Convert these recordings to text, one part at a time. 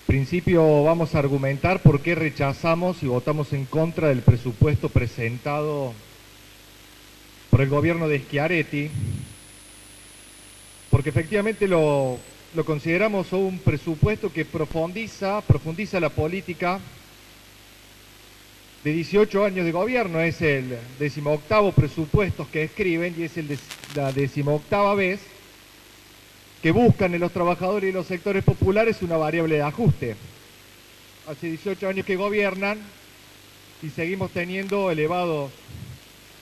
principio vamos a argumentar por qué rechazamos y votamos en contra del presupuesto presentado por el gobierno de Schiaretti, porque efectivamente lo consideramos un presupuesto que profundiza la política de 18 años de gobierno. Es el 18º presupuesto que escriben y es la 18ª vez que buscan en los trabajadores y los sectores populares una variable de ajuste. Hace 18 años que gobiernan y seguimos teniendo elevados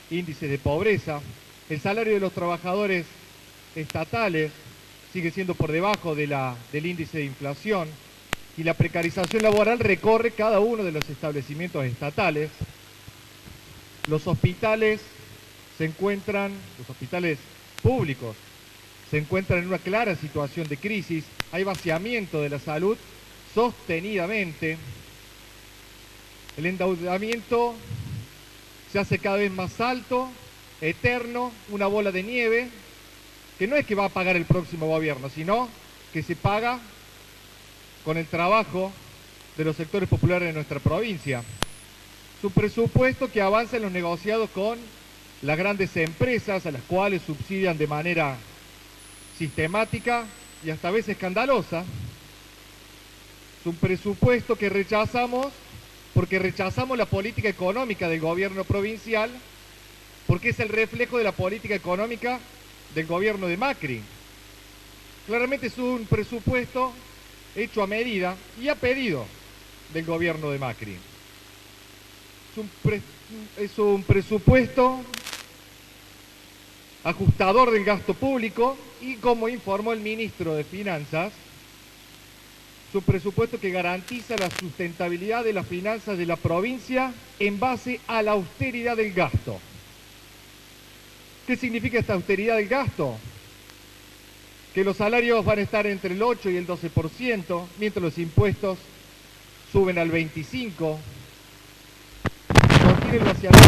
índices de pobreza. El salario de los trabajadores estatales sigue siendo por debajo del índice de inflación y la precarización laboral recorre cada uno de los establecimientos estatales. Los hospitales públicos se encuentran en una clara situación de crisis, hay vaciamiento de la salud sostenidamente, el endeudamiento se hace cada vez más alto, eterno, una bola de nieve, que no es que va a pagar el próximo gobierno, sino que se paga con el trabajo de los sectores populares de nuestra provincia. Es un presupuesto que avanza en los negociados con las grandes empresas, a las cuales subsidian de manera sistemática y hasta a veces escandalosa. Es un presupuesto que rechazamos porque rechazamos la política económica del gobierno provincial, porque es el reflejo de la política económica del gobierno de Macri. Claramente es un presupuesto hecho a medida y a pedido del gobierno de Macri. Es un presupuesto ajustador del gasto público y, como informó el ministro de Finanzas, es un presupuesto que garantiza la sustentabilidad de las finanzas de la provincia en base a la austeridad del gasto. ¿Qué significa esta austeridad del gasto? Que los salarios van a estar entre el 8 y el 12%, mientras los impuestos suben al 25%. Contiene el vaciamiento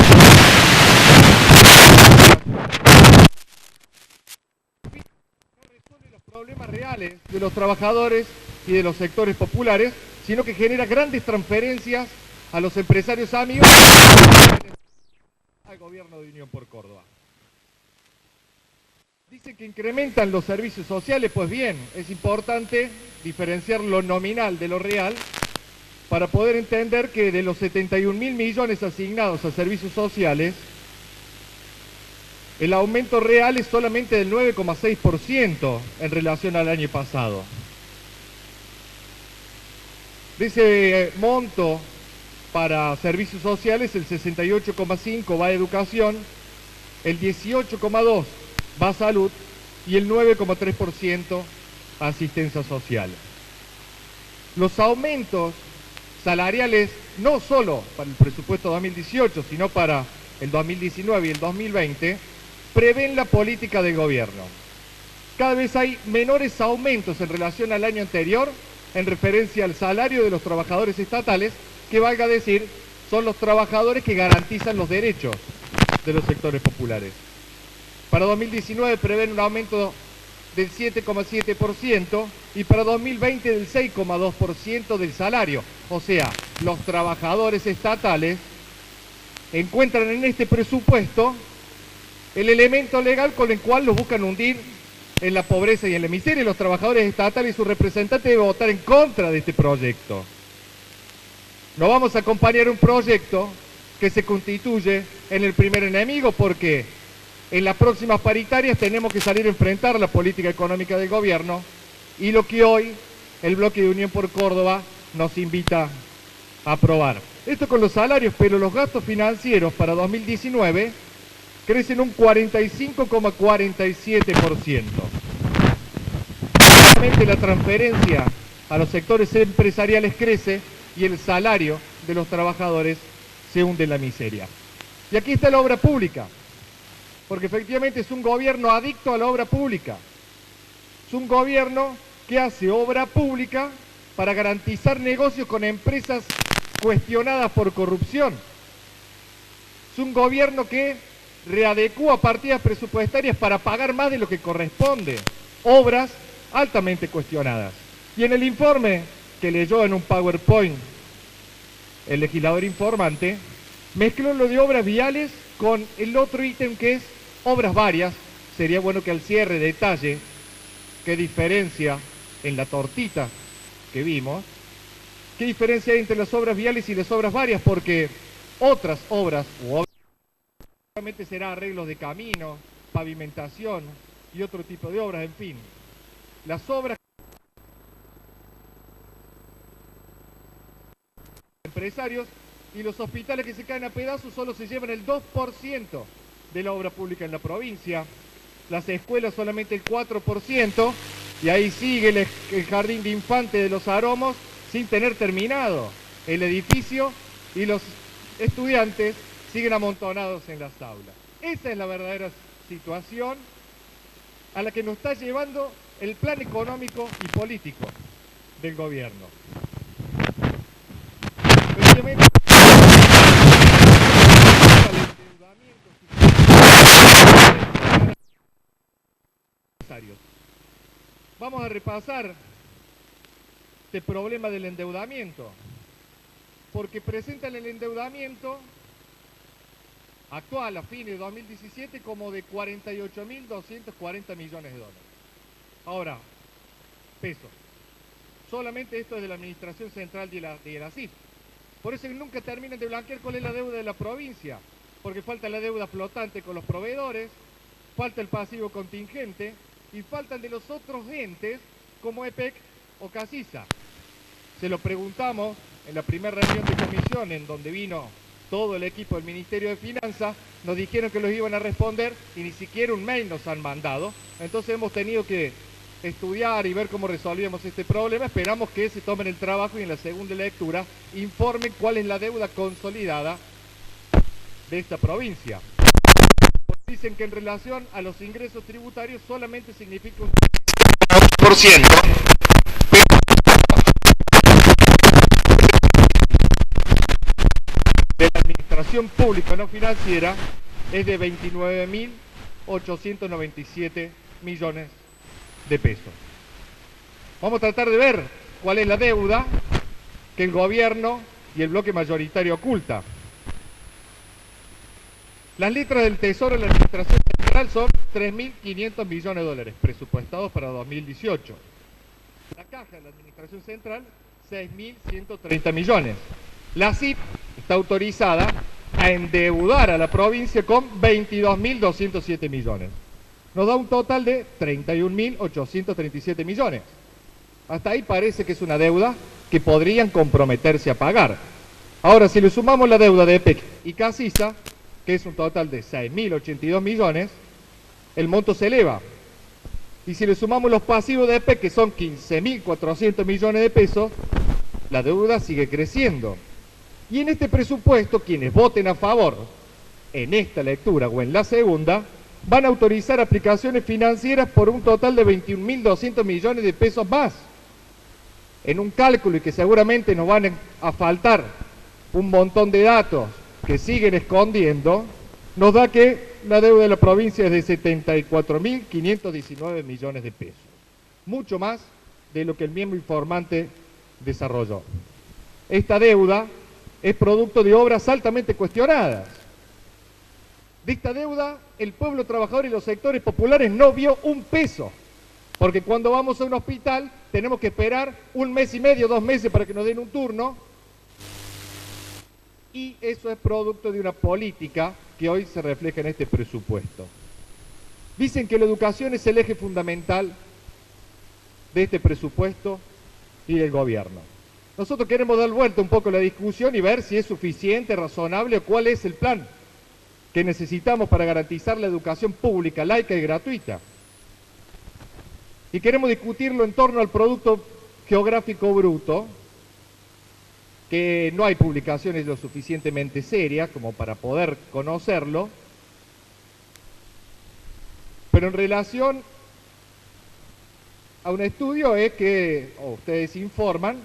los problemas reales de los trabajadores y de los sectores populares, sino que genera grandes transferencias a los empresarios amigos al gobierno de Unión por Córdoba. Dicen que incrementan los servicios sociales. Pues bien, es importante diferenciar lo nominal de lo real para poder entender que de los 71.000 millones asignados a servicios sociales, el aumento real es solamente del 9,6% en relación al año pasado. De ese monto para servicios sociales, el 68,5% va a educación, el 18,2% va a salud y el 9,3% a asistencia social. Los aumentos salariales, no solo para el presupuesto 2018, sino para el 2019 y el 2020, prevén la política del gobierno. Cada vez hay menores aumentos en relación al año anterior en referencia al salario de los trabajadores estatales, que valga decir, son los trabajadores que garantizan los derechos de los sectores populares. Para 2019 prevén un aumento del 7,7% y para 2020 del 6,2% del salario. O sea, los trabajadores estatales encuentran en este presupuesto el elemento legal con el cual los buscan hundir en la pobreza y en la miseria. Los trabajadores estatales y sus representantes deben votar en contra de este proyecto. No vamos a acompañar un proyecto que se constituye en el primer enemigo, porque en las próximas paritarias tenemos que salir a enfrentar la política económica del gobierno y lo que hoy el bloque de Unión por Córdoba nos invita a aprobar. Esto con los salarios, pero los gastos financieros para 2019 crecen un 45,47%. Realmente la transferencia a los sectores empresariales crece y el salario de los trabajadores se hunde en la miseria. Y aquí está la obra pública, porque efectivamente es un gobierno adicto a la obra pública. Es un gobierno que hace obra pública para garantizar negocios con empresas cuestionadas por corrupción. Es un gobierno que readecúa partidas presupuestarias para pagar más de lo que corresponde, obras altamente cuestionadas. Y en el informe que leyó en un PowerPoint el legislador informante, mezcló lo de obras viales con el otro ítem que es obras varias. Sería bueno que al cierre detalle qué diferencia en la tortita que vimos, qué diferencia hay entre las obras viales y las obras varias, porque otras obras, solamente será arreglos de camino, pavimentación y otro tipo de obras, en fin. Las obras empresarios y los hospitales que se caen a pedazos solo se llevan el 2% de la obra pública en la provincia, las escuelas solamente el 4%, y ahí sigue el jardín de infantes de los Aromos sin tener terminado el edificio, y los estudiantes siguen amontonados en las aulas. Esa es la verdadera situación a la que nos está llevando el plan económico y político del gobierno. Vamos a repasar este problema del endeudamiento, porque presentan el endeudamiento actual a fines de 2017 como de 48.240 millones de dólares. Ahora, pesos. Solamente esto es de la Administración Central de la CIF. Por eso nunca terminan de blanquear cuál es la deuda de la provincia, porque falta la deuda flotante con los proveedores, falta el pasivo contingente y faltan de los otros entes como EPEC o Casisa. Se lo preguntamos en la primera reunión de comisión, en donde vino todo el equipo del Ministerio de Finanzas, nos dijeron que los iban a responder y ni siquiera un mail nos han mandado. Entonces hemos tenido que estudiar y ver cómo resolvíamos este problema. Esperamos que se tomen el trabajo y en la segunda lectura informen cuál es la deuda consolidada de esta provincia. Dicen que en relación a los ingresos tributarios solamente significa un 1%, de la administración pública no financiera es de 29.897 millones de pesos. Vamos a tratar de ver cuál es la deuda que el gobierno y el bloque mayoritario oculta. Las letras del Tesoro de la Administración Central son 3.500 millones de dólares presupuestados para 2018. La caja de la Administración Central, 6.130 millones. La CIP está autorizada a endeudar a la provincia con 22.207 millones. Nos da un total de 31.837 millones. Hasta ahí parece que es una deuda que podrían comprometerse a pagar. Ahora, si le sumamos la deuda de EPEC y Casisa, que es un total de 6.082 millones, el monto se eleva. Y si le sumamos los pasivos de EPEC, que son 15.400 millones de pesos, la deuda sigue creciendo. Y en este presupuesto, quienes voten a favor, en esta lectura o en la segunda, van a autorizar aplicaciones financieras por un total de 21.200 millones de pesos más. En un cálculo, y que seguramente nos van a faltar un montón de datos que siguen escondiendo, nos da que la deuda de la provincia es de 74.519 millones de pesos. Mucho más de lo que el miembro informante desarrolló. Esta deuda es producto de obras altamente cuestionadas. De esta deuda, el pueblo trabajador y los sectores populares no vio un peso, porque cuando vamos a un hospital tenemos que esperar 1 mes y medio, 2 meses para que nos den un turno, y eso es producto de una política que hoy se refleja en este presupuesto. Dicen que la educación es el eje fundamental de este presupuesto y del gobierno. Nosotros queremos dar vuelta un poco a la discusión y ver si es suficiente, razonable o cuál es el plan que necesitamos para garantizar la educación pública, laica y gratuita. Y queremos discutirlo en torno al Producto Geográfico Bruto, que no hay publicaciones lo suficientemente serias como para poder conocerlo, pero en relación a un estudio es que, o ustedes informan,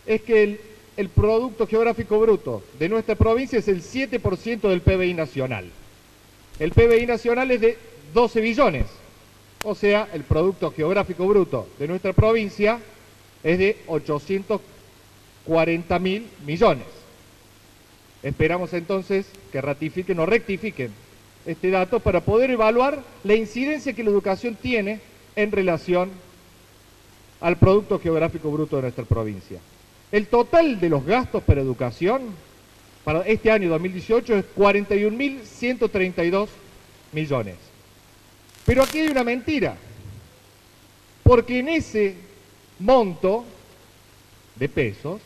es que el Producto Geográfico Bruto de nuestra provincia es el 7% del PBI nacional. El PBI nacional es de 12 billones, o sea, el Producto Geográfico Bruto de nuestra provincia es de 840.000 millones. Esperamos entonces que ratifiquen o rectifiquen este dato para poder evaluar la incidencia que la educación tiene en relación al Producto Geográfico Bruto de nuestra provincia. El total de los gastos para educación para este año 2018 es 41.132 millones. Pero aquí hay una mentira, porque en ese monto de pesos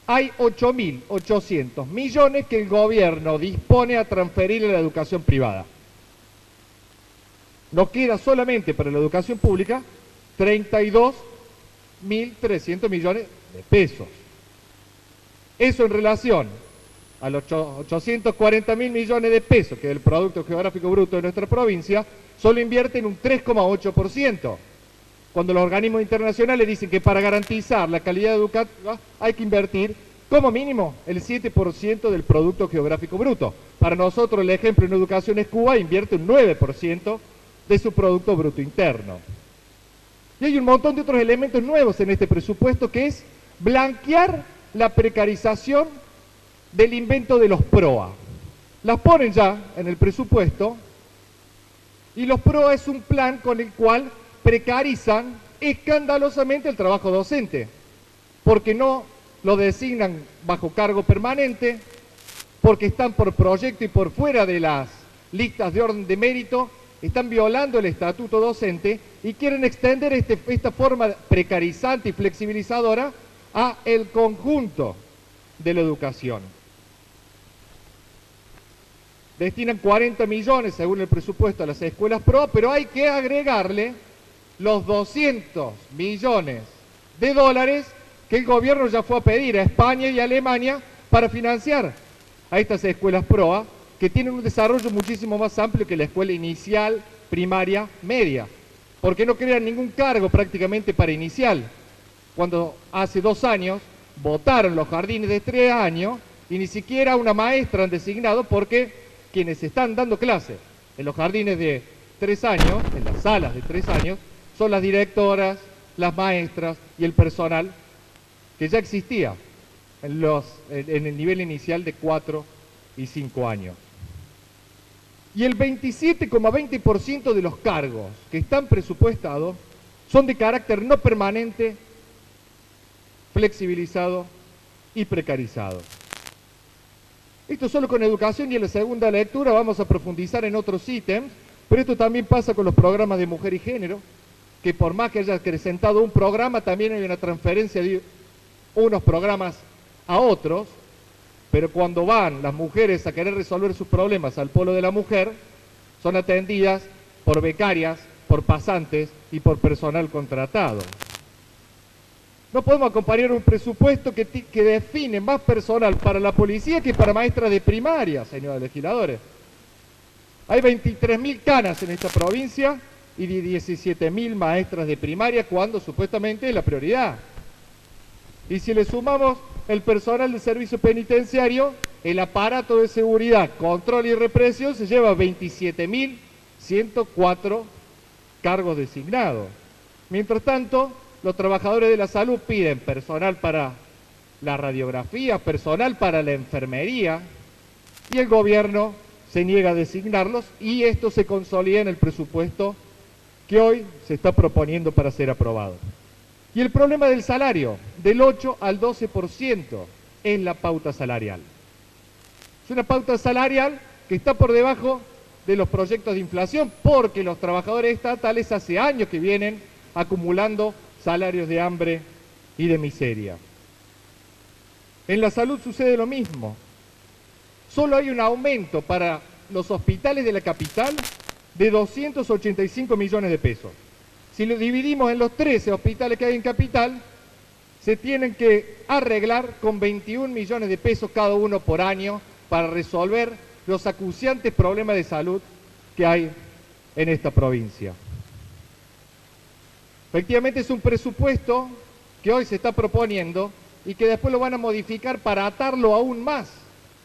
hay 8.800 millones que el gobierno dispone a transferir a la educación privada. Nos queda solamente para la educación pública 32.300 millones de pesos. Eso en relación a los 840.000 millones de pesos que es el Producto Geográfico Bruto de nuestra provincia, solo invierten un 3,8%. Cuando los organismos internacionales dicen que para garantizar la calidad educativa hay que invertir como mínimo el 7% del Producto Geográfico Bruto. Para nosotros el ejemplo en educación es Cuba, invierte un 9% de su Producto Bruto Interno. Y hay un montón de otros elementos nuevos en este presupuesto, que es blanquear la precarización del invento de los PROA. Las ponen ya en el presupuesto, y los PROA es un plan con el cual precarizan escandalosamente el trabajo docente, porque no lo designan bajo cargo permanente, porque están por proyecto y por fuera de las listas de orden de mérito, están violando el estatuto docente y quieren extender esta forma precarizante y flexibilizadora a el conjunto de la educación. Destinan 40 millones según el presupuesto a las escuelas PROA, pero hay que agregarle los 200 millones de dólares que el gobierno ya fue a pedir a España y a Alemania para financiar a estas escuelas PROA, que tienen un desarrollo muchísimo más amplio que la escuela inicial, primaria, media, porque no crean ningún cargo prácticamente para inicial. Cuando hace 2 años votaron los jardines de 3 años y ni siquiera una maestra han designado, porque quienes están dando clases en los jardines de 3 años, en las salas de 3 años, son las directoras, las maestras y el personal que ya existía en el nivel inicial de 4 y 5 años. Y el 27,20% de los cargos que están presupuestados son de carácter no permanente, flexibilizado y precarizado. Esto solo con educación, y en la segunda lectura vamos a profundizar en otros ítems, pero esto también pasa con los programas de mujer y género, que por más que haya acrecentado un programa, también hay una transferencia de unos programas a otros, pero cuando van las mujeres a querer resolver sus problemas al polo de la mujer, son atendidas por becarias, por pasantes y por personal contratado. No podemos acompañar un presupuesto que define más personal para la policía que para maestras de primaria, señores legisladores. Hay 23.000 canas en esta provincia y 17.000 maestras de primaria, cuando supuestamente es la prioridad. Y si le sumamos el personal del servicio penitenciario, el aparato de seguridad, control y represión se lleva 27.104 cargos designados. Mientras tanto, los trabajadores de la salud piden personal para la radiografía, personal para la enfermería, y el gobierno se niega a designarlos, y esto se consolida en el presupuesto que hoy se está proponiendo para ser aprobado. Y el problema del salario, del 8 al 12% es la pauta salarial. Es una pauta salarial que está por debajo de los proyectos de inflación, porque los trabajadores estatales hace años que vienen acumulando salarios de hambre y de miseria. En la salud sucede lo mismo. Solo hay un aumento para los hospitales de la capital de 285 millones de pesos. Si lo dividimos en los 13 hospitales que hay en capital, se tienen que arreglar con 21 millones de pesos cada uno por año para resolver los acuciantes problemas de salud que hay en esta provincia. Efectivamente es un presupuesto que hoy se está proponiendo y que después lo van a modificar para atarlo aún más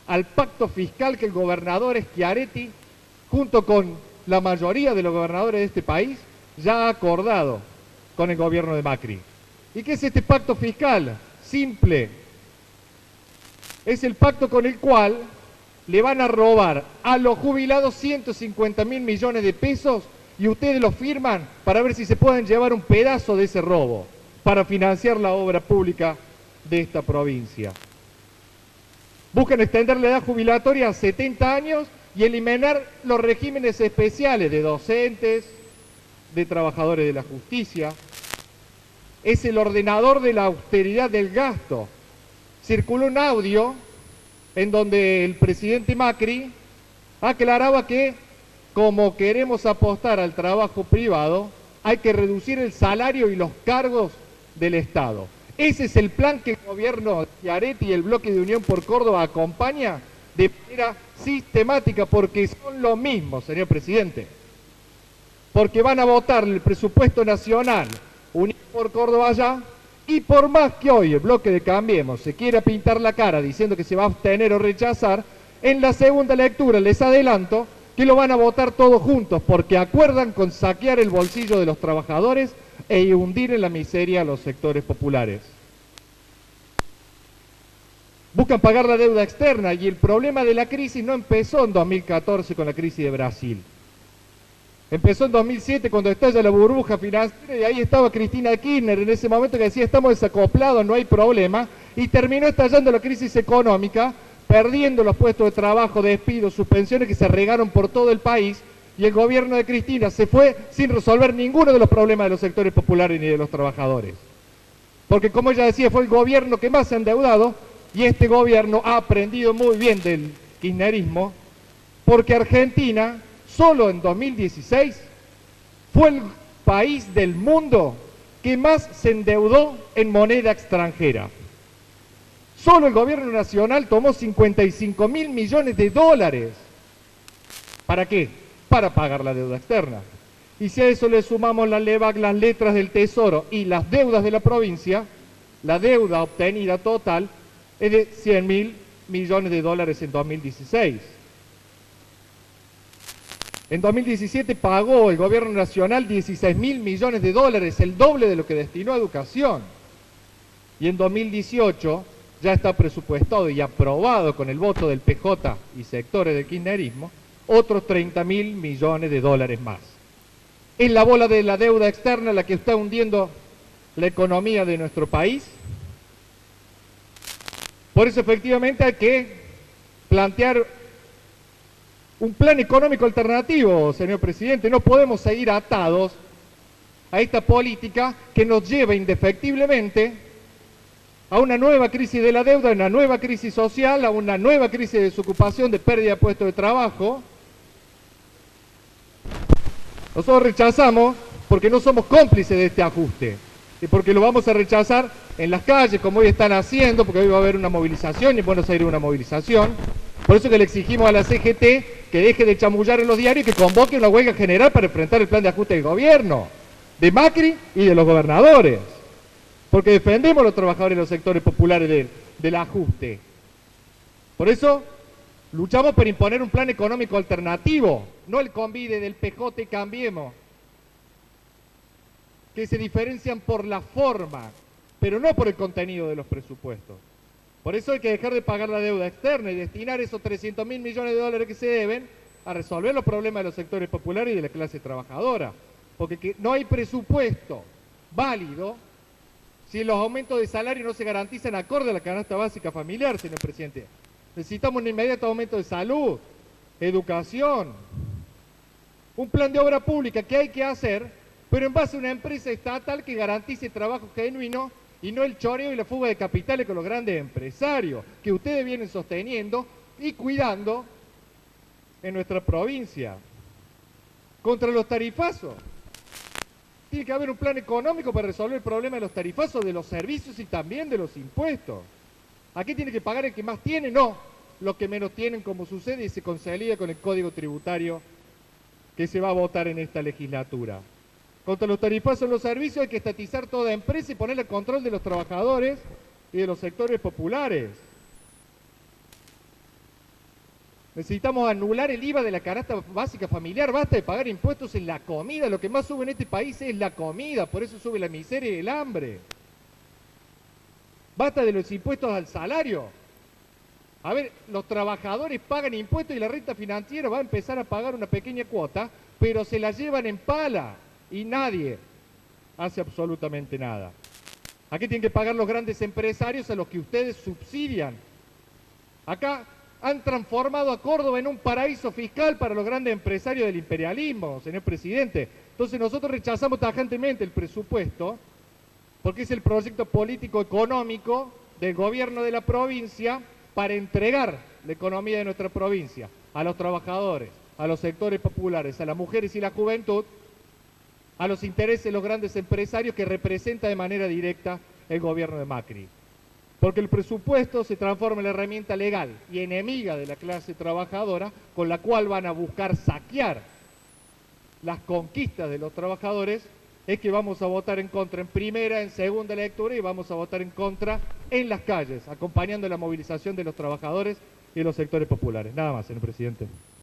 al pacto fiscal que el gobernador Schiaretti, junto con la mayoría de los gobernadores de este país, ya ha acordado con el gobierno de Macri. ¿Y qué es este pacto fiscal? Simple. Es el pacto con el cual le van a robar a los jubilados 150.000 millones de pesos y ustedes lo firman para ver si se pueden llevar un pedazo de ese robo para financiar la obra pública de esta provincia. Buscan extender la edad jubilatoria a 70 años y eliminar los regímenes especiales de docentes, de trabajadores de la justicia. Es el ordenador de la austeridad del gasto. Circuló un audio en donde el presidente Macri aclaraba que, como queremos apostar al trabajo privado, hay que reducir el salario y los cargos del Estado. Ese es el plan que el gobierno de Schiaretti y el Bloque de Unión por Córdoba acompaña de manera sistemática, porque son lo mismo, señor presidente. Porque van a votar el presupuesto nacional, Unión por Córdoba allá, y por más que hoy el bloque de Cambiemos se quiera pintar la cara diciendo que se va a abstener o rechazar, en la segunda lectura les adelanto que lo van a votar todos juntos, porque acuerdan con saquear el bolsillo de los trabajadores e hundir en la miseria a los sectores populares. Buscan pagar la deuda externa y el problema de la crisis no empezó en 2014 con la crisis de Brasil. Empezó en 2007 cuando estalla la burbuja financiera y ahí estaba Cristina Kirchner en ese momento que decía estamos desacoplados, no hay problema, y terminó estallando la crisis económica, perdiendo los puestos de trabajo, despidos, suspensiones que se regaron por todo el país, y el gobierno de Cristina se fue sin resolver ninguno de los problemas de los sectores populares ni de los trabajadores. Porque como ella decía, fue el gobierno que más se ha endeudado y este gobierno ha aprendido muy bien del kirchnerismo, porque Argentina solo en 2016 fue el país del mundo que más se endeudó en moneda extranjera. Solo el gobierno nacional tomó 55.000 millones de dólares. ¿Para qué? Para pagar la deuda externa. Y si a eso le sumamos la LEVAC, las letras del Tesoro y las deudas de la provincia, la deuda obtenida total es de 100.000 millones de dólares en 2016. En 2017 pagó el gobierno nacional 16.000 millones de dólares, el doble de lo que destinó a educación. Y en 2018 ya está presupuestado y aprobado con el voto del PJ y sectores del kirchnerismo, otros 30.000 millones de dólares más. Es la bola de la deuda externa la que está hundiendo la economía de nuestro país. Por eso efectivamente hay que plantear un plan económico alternativo, señor presidente. No podemos seguir atados a esta política que nos lleva indefectiblemente a una nueva crisis de la deuda, a una nueva crisis social, a una nueva crisis de desocupación, de pérdida de puestos de trabajo. Nosotros rechazamos porque no somos cómplices de este ajuste y porque lo vamos a rechazar en las calles, como hoy están haciendo, porque hoy va a haber una movilización y en Buenos Aires una movilización. Por eso que le exigimos a la CGT que deje de chamullar en los diarios y que convoque una huelga general para enfrentar el plan de ajuste del gobierno, de Macri y de los gobernadores. Porque defendemos a los trabajadores y los sectores populares del ajuste. Por eso luchamos por imponer un plan económico alternativo, no el convite del PJ y Cambiemos, que se diferencian por la forma, pero no por el contenido de los presupuestos. Por eso hay que dejar de pagar la deuda externa y destinar esos 300.000 millones de dólares que se deben a resolver los problemas de los sectores populares y de la clase trabajadora. Porque no hay presupuesto válido si los aumentos de salario no se garantizan acorde a la canasta básica familiar, señor presidente. Necesitamos un inmediato aumento de salud, educación, un plan de obra pública que hay que hacer, pero en base a una empresa estatal que garantice trabajo genuino y no el choreo y la fuga de capitales con los grandes empresarios que ustedes vienen sosteniendo y cuidando en nuestra provincia. Contra los tarifazos. Tiene que haber un plan económico para resolver el problema de los tarifazos, de los servicios y también de los impuestos. ¿Aquí tiene que pagar el que más tiene? No, los que menos tienen, como sucede y se consolida con el Código Tributario que se va a votar en esta legislatura. Contra los tarifazos en los servicios hay que estatizar toda empresa y ponerle control de los trabajadores y de los sectores populares. Necesitamos anular el IVA de la canasta básica familiar. Basta de pagar impuestos en la comida. Lo que más sube en este país es la comida. Por eso sube la miseria y el hambre. Basta de los impuestos al salario. A ver, los trabajadores pagan impuestos y la renta financiera va a empezar a pagar una pequeña cuota, pero se la llevan en pala y nadie hace absolutamente nada. Aquí tienen que pagar los grandes empresarios a los que ustedes subsidian. Acá han transformado a Córdoba en un paraíso fiscal para los grandes empresarios del imperialismo, señor presidente. Entonces nosotros rechazamos tajantemente el presupuesto porque es el proyecto político económico del gobierno de la provincia para entregar la economía de nuestra provincia a los trabajadores, a los sectores populares, a las mujeres y la juventud, a los intereses de los grandes empresarios que representa de manera directa el gobierno de Macri. Porque el presupuesto se transforma en la herramienta legal y enemiga de la clase trabajadora con la cual van a buscar saquear las conquistas de los trabajadores. Es que vamos a votar en contra en primera, en segunda lectura y vamos a votar en contra en las calles, acompañando la movilización de los trabajadores y de los sectores populares. Nada más, señor presidente.